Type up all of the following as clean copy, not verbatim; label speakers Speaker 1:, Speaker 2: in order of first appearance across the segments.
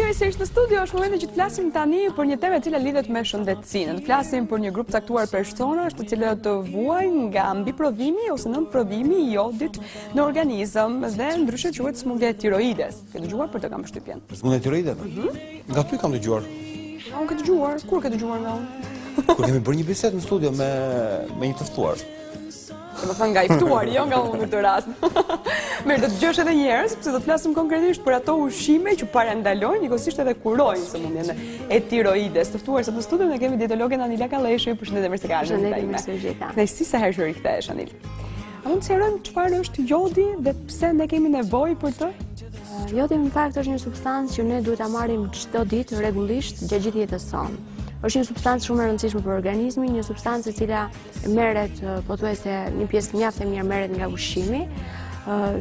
Speaker 1: Rikthehemi sërish në studio, është momenti që të flasim tani për një temë e cila lidhet me shëndetësinë. Të flasim për një grup caktuar personash, të cilët të vuajnë nga mbiprodhimi ose nënprodhimi i jodit në organizëm dhe ndryshe quhet smundja e tiroides. Ke dëgjuar për të, kam përshtypjen?
Speaker 2: Smundja e tiroides? Nga ty kam dëgjuar.
Speaker 1: Unë ke dëgjuar? Kur ke dëgjuar nga unë?
Speaker 2: Kur kemi bërë një bisedë në studio me një të ftuar.
Speaker 1: Më thënë nga i ftuar, jo nga unë në këtë rast. Mirë, do të dëgjosh edhe një herë, sepse do të flasim konkretisht për ato ushqime që parandalojnë, njëkohësisht edhe kurojnë sëmundjen e tiroides. Të ftuar sot në studio ne kemi dietologen Anila Kalleshi, përshëndetje mirë se ka ardhur ndaj me. Kënaqësi sa herë që rikthehesh, Anil. A mund të sqarojmë çfarë është jodi dhe pse ne kemi nevojë për të?
Speaker 3: Jodi në fakt është një substancë që ne duhet ta marrim çdo ditë rregullisht gjatë gjithë jetës sonë. Është një substancë shumë e rëndësishme për organizmin, një substancë e cila merret pothuajse një pjesë mjaft e mirë merret nga ushqimi.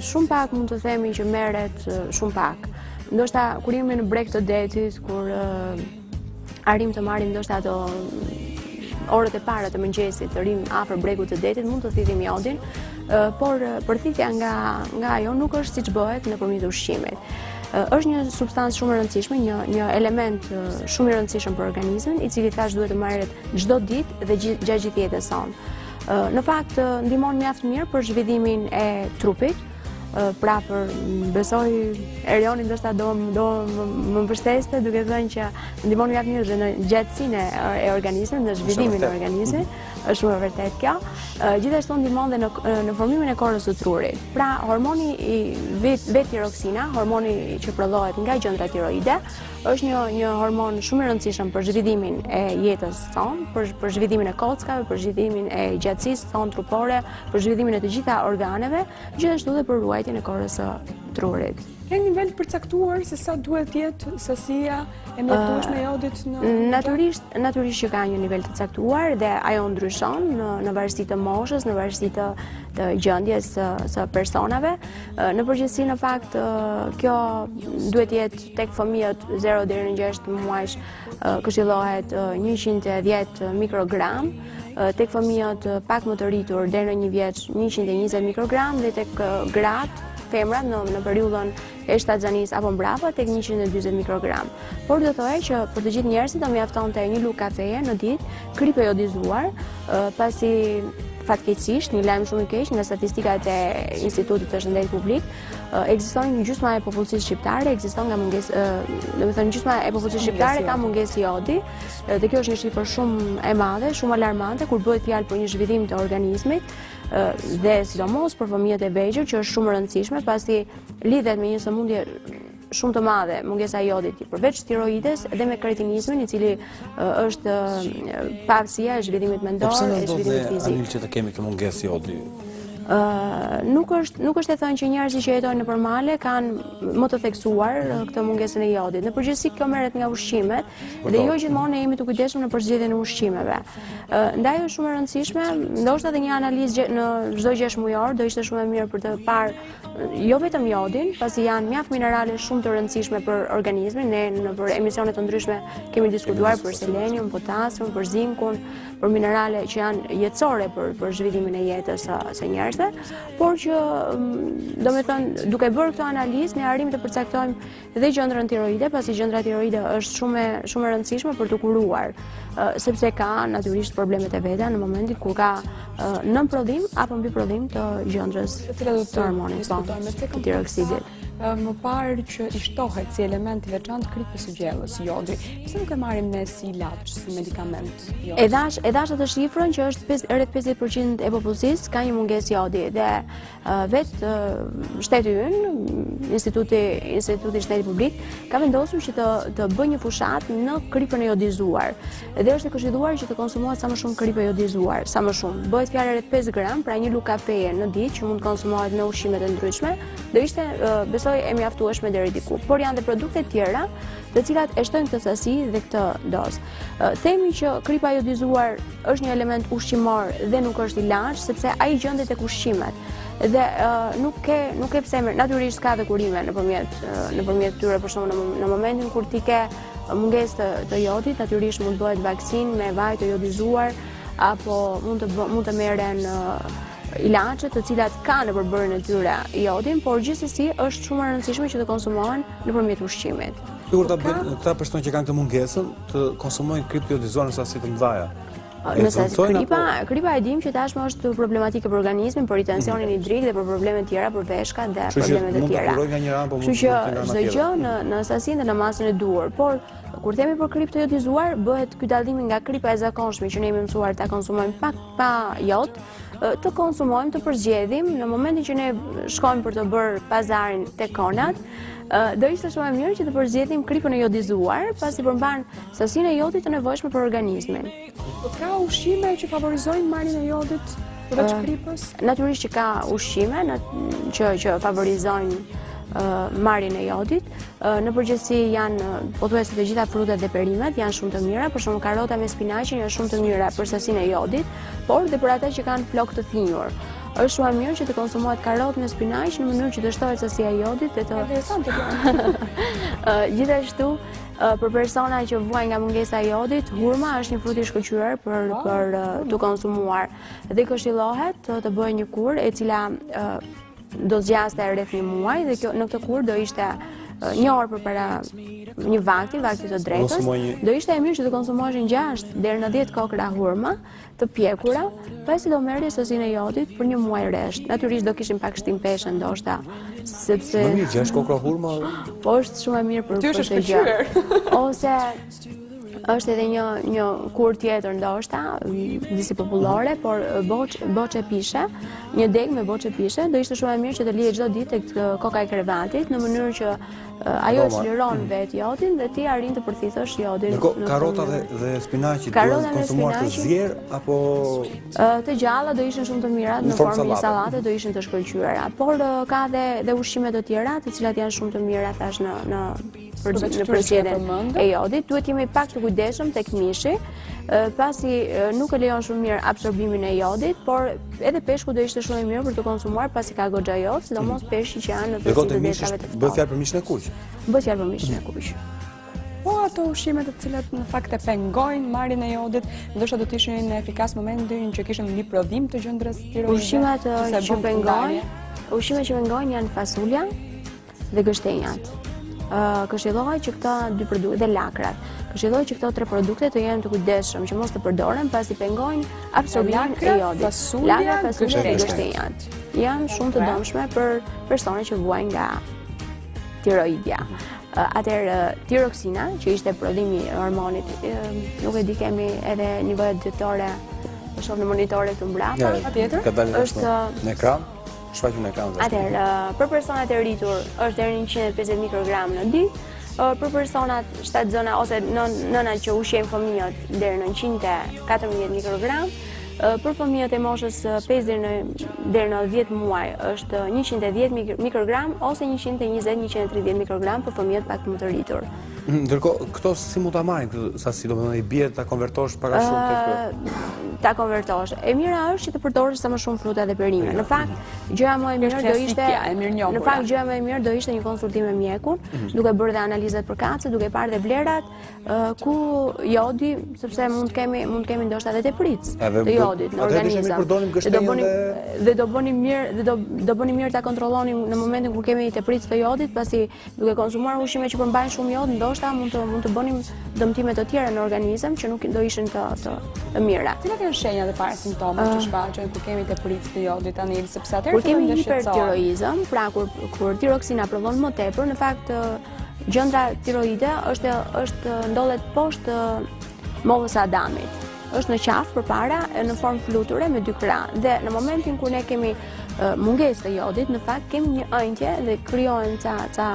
Speaker 3: Shumë pak mund të themi që merret shumë pak. Ndoshta kur jemi në breg të detit, kur arrim të marrim ndoshta ato orët e para të mëngjesit, të rrim afër bregut të detit, mund të thithim jodin, por përthithja nga ajo nuk është siç bëhet nëpërmjet ushqimit. Është një substancë shumë e rëndësishme, një element shumë i rëndësishëm për organizmin, i cili thash duhet të marret çdo ditë dhe gjatë gjithë jetës sonë. Në fakt ndihmon mjaft mirë për zhvillimin e trupit. Pra për besoj Erioni ndoshta do më mbështeste duke thënë që ndihmon mjaft mirë dhe në gjatësinë e organizmit, në zhvillimin e organizmit. Është shumë e vërtetë kjo. Gjithashtu ndihmon dhe në formimin e korrës së trurit. Pra hormoni V-tiroksina, hormoni që prodhohet nga gjëndra tiroide, është një hormon shumë i rëndësishëm për zhvillimin e jetës sonë, për zhvillimin e kockave, për zhvillimin e gjatësisë sonë trupore, për zhvillimin e të gjitha organeve, gjithashtu dhe për ruajtjen e korrës së trurit.
Speaker 1: Ka një nivel përcaktuar se sa duhet të jetë sasia e mjaftueshme e jodit në
Speaker 3: Natyrisht që ka një nivel të caktuar dhe ajo ndryshon në varësi të moshës, në varësi të gjendjes së personave. Në përgjithësi në fakt kjo duhet të jetë tek fëmijët 0 deri në 6 muajsh këshillohet 110 mikrogram, tek fëmijët pak më të rritur deri në 1 vjeç 120 mikrogram dhe tek gratë femrat në periudhën e shtatzanisë apo mbrapa tek 140 mikrogram. Por do thojë që për të gjithë njerëzit do mjaftonte një lugë kafeje në ditë, kripe jodizuar, pasi fatkeqësisht një lajm shumë i keq nga statistikat e Institutit të Shëndetit Publik, ekziston gjysma e popullsisë shqiptare, ekziston nga mungesë, domethënë gjysma e popullsisë shqiptare ka mungesë jodi, dhe kjo është një shifër shumë e madhe, shumë alarmante kur bëhet fjalë për një zhvillim të organizmit dhe sidomos për fëmijët e vegjël, që është shumë e rëndësishme pasi lidhet me një sëmundje shumë të madhe, mungesa e jodit, përveç tiroides dhe me kretinizmin, i cili është pavësia e zhvillimit mendor, e zhvillimit fizik.
Speaker 2: Anil që të kemi këtë mungesë jodi?
Speaker 3: Nuk është e thënë që njerëzit që jetojnë nëpër male kanë më të theksuar këtë mungesën e jodit. Në përgjithësi kjo merret nga ushqimet dhe jo gjithmonë ne jemi të kujdesshëm në përzgjedhjen e ushqimeve. Ndaj është shumë e rëndësishme, ndoshta edhe një analizë në çdo 6 mujor do ishte shumë e mirë për të parë jo vetëm jodin, pasi janë mjaft minerale shumë të rëndësishme për organizmin. Ne nëpër emisione të ndryshme kemi diskutuar për selenium, potasium, për zinkun, për minerale që janë jetësore për zhvillimin e jetës së njerëzve, por që domethënë duke bërë këtë analizë ne arrim të përcaktojmë dhe gjëndrën tiroide, pasi gjëndra tiroide është shumë e rëndësishme për të kuruar, sepse ka natyrisht problemet e veta në momentin kur ka nënprodhim apo mbiprodhim të gjëndrës të hormonit të tiroksidit.
Speaker 1: Më parë që i shtohet si element i veçantë kripës së gjellës, jodi. Pse nuk e marrim ne si ilaç, si medikament?
Speaker 3: E dash atë shifrën që është rreth 50% e popullsisë ka një mungesë jodi dhe vetë shteti ynë, Instituti i Shëndetit Publik, ka vendosur që të bëjë një fushat në kripën e jodizuar. Dhe është e këshilluar që të konsumohet sa më shumë kripë jodizuar, sa më shumë. Bëhet fjalë rreth 5 gram, pra një lugë kafeje në ditë që mund të konsumohet me ushqimet e ndryshme, do ishte besoj e mjaftueshme deri diku. Por janë dhe produkte tjera të cilat e shtojnë këtë sasi dhe këtë dozë. Themi që kripa jodizuar është një element ushqimor dhe nuk është ilaç, sepse ai gjendet tek ushqimet. Dhe nuk ke pse, natyrisht ka dhe kurime nëpërmjet tyre, për shembull në momentin kur ti ke mungesë të jodit, natyrisht mund bëhet vaksinë me vaj të jodizuar, apo mund të merren ilaçe të cilat kanë në përbërjen e tyre jodin, por gjithsesi është shumë e rëndësishme që të konsumohen nëpërmjet ushqimit.
Speaker 2: Kur këta persona që kanë këtë mungesën të konsumojnë kripë të jodizuar në sasi të mëdha.
Speaker 3: Nëse kripa e dim që tashmë është problematike për organizmin, për ritensionin hidrik dhe për probleme tjera, për veshkat dhe probleme të tjera. Kështu që çdo gjë në sasinë dhe në masën e duhur, por kur themi për kripë të jodizuar, bëhet ky dallim nga kripa e zakonshme që ne jemi mësuar ta konsumojmë pak pa jod, të konsumojmë, të përzgjedhim në momentin që ne shkojmë për të bërë pazarin tek konat. Do ishte shumë e mirë që të përzgjedhim kripën e jodizuar, pasi përmban sasinë e jodit të nevojshme për organizmin.
Speaker 1: Ka ushqime që favorizojnë marrjen e jodit përveç kripës?
Speaker 3: Natyrisht që ka ushqime që favorizojnë marrjen e jodit. Në përgjithësi janë pothuajse të gjitha frutat dhe perimet janë shumë të mira, për shembull karrota me spinaqin janë shumë të mira për sasinë e jodit, por dhe për ata që kanë flokë të thinjur. Është shumë e mirë që të konsumohet karrotë me spinaq në mënyrë që të shtohet sasia e jodit dhe të gjithashtu për persona që vuajnë nga mungesa e jodit, hurma është një frut i shkëlqyer për të konsumuar dhe këshillohet të bëjë një kur e cila do zgjaste rreth një muaj dhe në këtë kur do ishte një orë përpara një vakti të drekës, do ishte e mirë që të konsumoheshin 6 deri në 10 kokra hurma të pjekura, pasi do merrje sasinë e jodit për një muaj rresht. Natyrisht do kishim pak shtim peshë ndoshta, sepse
Speaker 2: më mirë 6 kokra hurma.
Speaker 3: Po është shumë e mirë për të gjë. Ose është edhe një kur tjetër ndoshta, disi popullore, por boçe pishe, një deg me boçe pishe, do ishte shumë e mirë që të lihet çdo ditë tek koka e krevatit në mënyrë që ajo e çliron vetë jodin dhe ti arrin të përthithësh jodin.
Speaker 2: Karrota dhe spinaqi duhet konsumuar të zgjerë apo
Speaker 3: të gjalla do ishin shumë të mira në formë një sallate do ishin të shkëlqyera, por ka dhe ushqime të tjera të cilat janë shumë të mira thash në përzgjedhjen e jodit. Duhet jemi pak të kujdesshëm tek mishi, pasi nuk e lejon shumë mirë absorbimin e jodit, por edhe peshku do ishte shumë i mirë për të konsumuar pasi ka goxha jod, sidomos peshqi që janë në thjesë të detave të
Speaker 2: bëhet fjalë për mishin e kuq.
Speaker 3: Bëhet fjalë për mishin e kuq.
Speaker 1: Po ato ushqime të cilat në fakt e pengojnë marrjen e jodit, ndoshta do të ishin në efikas momentin që kishim një prodhim të gjendrës tiroide.
Speaker 3: Ushqimet që pengojnë janë fasulja dhe gështenjat. Këshillohet që këto dy produkte dhe lakrat. Këshillohet që këto 3 produkte të jenë të kujdesshëm që mos të përdoren pasi pengojnë absorbimin e jodit. Lakra, fasulja dhe gështenjat janë shumë të dëmshme për personat që vuajnë nga tiroidja. Atëherë tiroksina, që ishte prodhimi i hormonit, nuk e di kemi edhe nivelet ditore, shoh në monitore këtu mbrapa.
Speaker 1: Patjetër.
Speaker 2: Është në ekran. Shfaqur në ekran.
Speaker 3: Atëherë, për personat e rritur është deri në 150 mikrogram në ditë, për personat shtatzëna ose nënat që ushqejnë fëmijët deri në 114 mikrogram, për fëmijët e moshës 5 deri në 10 muaj është 110 mikrogram ose 120-130 mikrogram për fëmijët pak më të rritur.
Speaker 2: Ndërkohë, këto si mund ta marrin këtë sasi, domethënë i bie ta konvertosh para shumë tek
Speaker 3: ta konvertosh. E mira është që të përdorësh sa më shumë fruta dhe perime. Në fakt, gjëja më e mirë do ishte një konsultim me mjekun, duke bërë dhe analizat për kacë, duke parë dhe vlerat ku jodi, sepse mund kemi ndoshta edhe tepric të jodit në organizëm. Dhe do bëni mirë ta kontrollonim në momentin kur kemi tepric të jodit, pasi duke konsumuar ushqime që përmbajnë shumë jod, ndoshta mund të bënim dëmtime të tjera në organizëm që nuk do ishin të mira.
Speaker 1: Cilat janë shenjat e parë simptomat që shfaqen kur kemi tepric të jodit tani, sepse atëherë
Speaker 3: kur kemi hipertiroizëm, pra kur tiroksina prodhon më tepër, në fakt gjendra tiroide ndodhet poshtë mollës së Adamit. Është në qafë përpara në formë fluture me 2 krah dhe në momentin kur ne kemi mungesë të jodit, në fakt kemi një ëndje dhe krijohen ca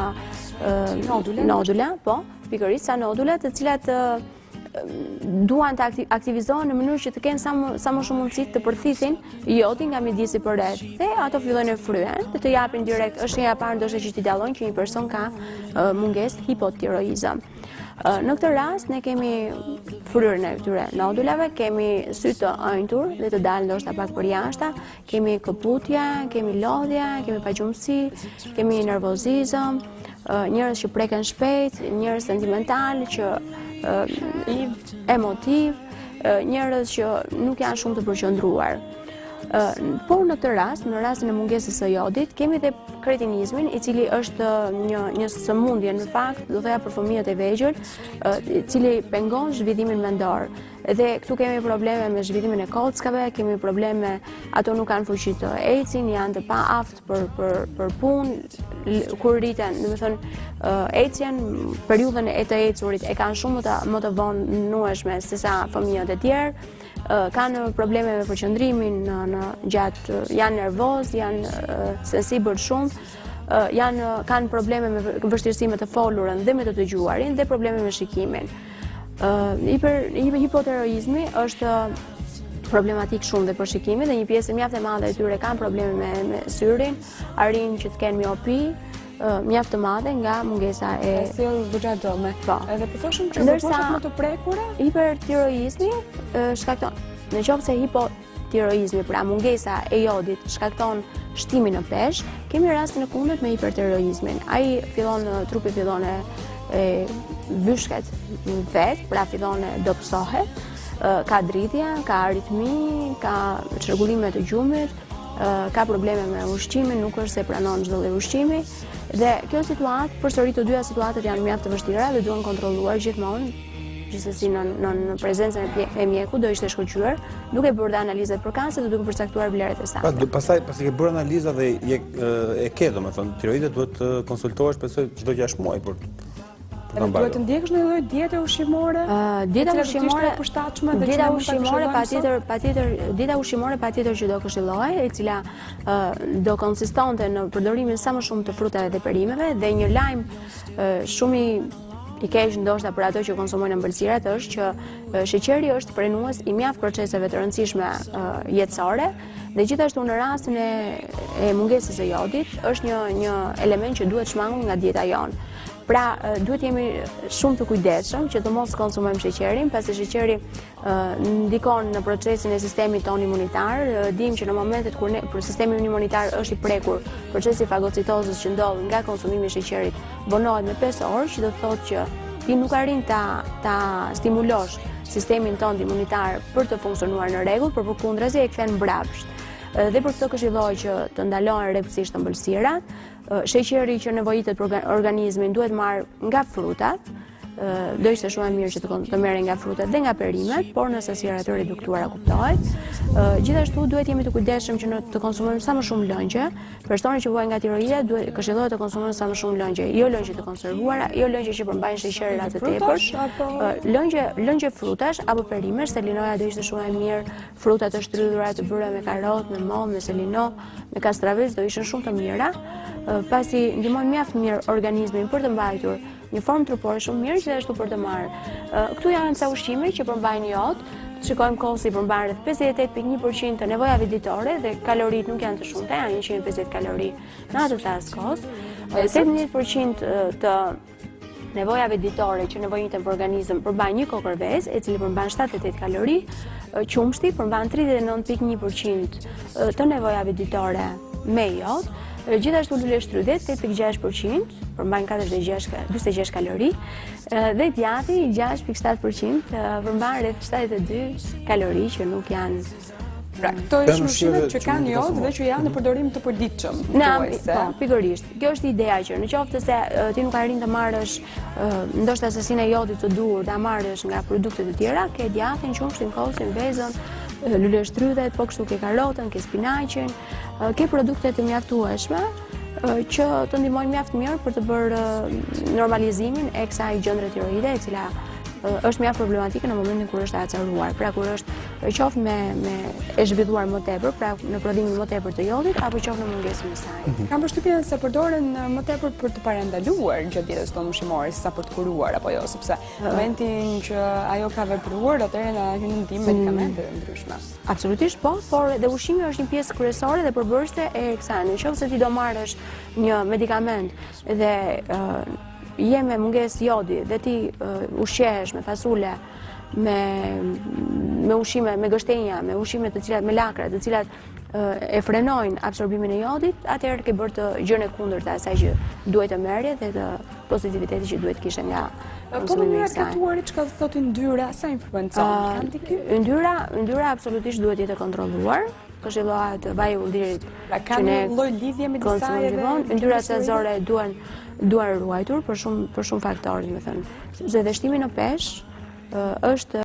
Speaker 3: nodula, po, pikërisht ca nodula të cilat duan të aktivizohen në mënyrë që të kenë sa më shumë mundësi të përthithin jodin nga midisi përreth. Dhe ato fillojnë e fryen dhe të japin direkt, është shenja e parë ndoshta që t'i dallojnë që një person ka mungesë hipotiroizëm. Në këtë rast ne kemi fryrën e këtyre nodulave, kemi sy të ënjtur dhe të dalë ndoshta pak përjashta, kemi këputje, kemi lodhje, kemi pagjumësi, kemi nervozizëm, njerëz që preken shpejt, njerëz sentimental që emotiv, njerëz që nuk janë shumë të përqendruar. Por në këtë rast, në rastin e mungesës së jodit, kemi dhe kretinizmin, i cili është një sëmundje në fakt, do thoya për fëmijët e vegjël, i cili pengon zhvillimin mendor. Dhe këtu kemi probleme me zhvillimin e kockave, kemi probleme, ato nuk kanë fuqi të ecin, janë të paaftë për punë, kur rriten, domethënë ecjen, periudhën e të ecurit e kanë shumë më të vonueshme se sa fëmijët e tjerë. Kanë probleme me përqendrimin gjatë, janë nervoz, janë sensibël shumë, kanë probleme me vështirësi me të folurën dhe me të dëgjuarin dhe probleme me shikimin. Hipotiroizmi është problematik shumë dhe për shikimin dhe një pjesë mjaft e madhe e tyre kanë probleme me syrin, arrin që të kenë miopi, mjaft të madhe nga mungesa e
Speaker 1: sjell buxhatome.
Speaker 3: Po.
Speaker 1: Edhe po thoshim që moshat më të prekura,
Speaker 3: hipertiroizmi shkakton, nëse hipotiroizmi, pra mungesa e jodit shkakton shtimin në peshë, kemi rastin e kundërt me hipertiroizmin. Ai trupi fillon e vyshket vet, pra fillon e dobësohet, ka dritje, ka aritmi, ka çrregullime të gjumit, ka probleme me ushqimin, nuk është se pranon çdo lloj ushqimi. Dhe kjo situatë, përsëri të dyja situatat janë mjaft të vështira dhe duhen kontrolluar gjithmonë, gjithsesi në prezencën e mjeku do ishte shkëlqyer, duke bërë analizat përkatëse dhe duke përcaktuar vlerat e sakta.
Speaker 2: Pastaj ke bërë analiza dhe e ke, domethënë, tiroide duhet të konsultohesh besoj çdo 6 muaj për
Speaker 1: duhet të ndjekësh në lloj diete ushqimore?
Speaker 3: Dieta ushqimore patjetër që do këshilloj, e cila do konsistonte në përdorimin sa më shumë të frutave dhe perimeve, dhe një lajm shumë i keq ndoshta për ato që konsumojnë ëmbëlsirat është që sheqeri është prenues i mjaft proceseve të rëndësishme jetësore dhe gjithashtu në rastin e mungesës së jodit është një element që duhet shmangur nga dieta jonë. Pra, duhet jemi shumë të kujdesshëm që të mos konsumojmë sheqerin, pasi sheqeri ndikon në procesin e sistemit ton imunitar. Dim që në momentet kur sistemi imunitar është i prekur, procesi fagocitozës që ndodh nga konsumimi i sheqerit vonohet me 5 orë, që do të thotë që ti nuk arrin ta stimulosh sistemin ton imunitar për të funksionuar në rregull, por përkundrazi e kthen mbrapsht. Dhe për këtë këshilloj që të ndalohen rreptësisht ëmbëlsirat. Sheqeri që nevojitet për organizmin duhet marrë nga frutat, do ishte shumë e mirë që të merren nga frutat dhe nga perimet, por në sasira të reduktuara kuptohet. Gjithashtu duhet jemi të kujdesshëm që të konsumojmë sa më shumë lëngje. Personat që vuajnë nga tiroide këshillohet të konsumojnë sa më shumë lëngje, jo lëngje të konservuara, jo lëngje që përmbajnë sheqerin të tepërt, lëngje frutash apo perimesh. Selinoja do ishte shumë e mirë, fruta të shtrydhura të bëra me karrot, me mollë, me selino, me kastravic do ishin shumë të mira, pasi ndihmojnë mjaft mirë organizmin për të mbajtur një formë trupore shumë mirë, gjithashtu për të marrë. Këtu janë ca ushqime që përmbajnë jod. Shikojmë kosi përmban rreth 58.1% të nevojave ditore dhe kalorit nuk janë të shumta, janë 150 kalori në atë tas kos. 18% të nevojave ditore që nevojiten për organizëm përmban një kokërvez, e cili përmban 78 kalori. Qumshti përmban 39.1% të nevojave ditore me jod. Gjithashtu lule shtrydhet 8.6% përmbajnë 46 kalori dhe djati 6.7% përmban rreth 72 kalori që nuk janë.
Speaker 1: Pra, këto janë ushqimet që kanë jod dhe që janë në përdorim të përditshëm.
Speaker 3: Po, pikërisht. Kjo është ideja që në qoftë se ti nuk arrin të marrësh ndoshta sasinë e jodit të duhur, ta marrësh nga produktet e tjera, ke djatin, qumshtin, kosin, vezën, lule shtrydhet, po kështu ke karotën, ke spinaqin, ke produkte të mjaftueshme që të ndihmojnë mjaft mirë për të bërë normalizimin e kësaj gjëndre tiroide, e cila është mjaft problematike në momentin kur është acaruar, pra kur është qoftë me e zhvilluar më tepër, pra në prodhimin më tepër të jodit, apo qoftë në mungesën e saj.
Speaker 1: Kam përshtypjen se përdoren më tepër për të parandaluar gjatë dietës tonë ushqimore, sa për të kuruar apo jo, sepse në momentin që ajo ka vepruar, atëherë na hyjnë në ndim medikamente të ndryshme.
Speaker 3: Absolutisht po, por dhe ushqimi është një pjesë kryesore dhe përbërëse e kësaj. Nëse ti do marrësh një medikament dhe je me mungesë jodi dhe ti ushqehesh me fasule, me ushqime, me gështenja, me ushqime të cilat me lakra, të cilat e frenojnë absorbimin e jodit, atëherë ke bërë të gjën e kundërt të asaj që duhet të merrje dhe të pozitivitetit që duhet kishte nga konsumimi i saj.
Speaker 1: Çka thotë ndyra, sa influencon?
Speaker 3: Ndyra absolutisht duhet jetë e kontrolluar. këshillohet vaji i ullirit.
Speaker 1: Pra ka një lloj lidhje me disa
Speaker 3: konsumojnë. Yndyrrat sezore duan ruajtur për shumë faktorë, domethënë. Sepse dhe shtimi në peshë është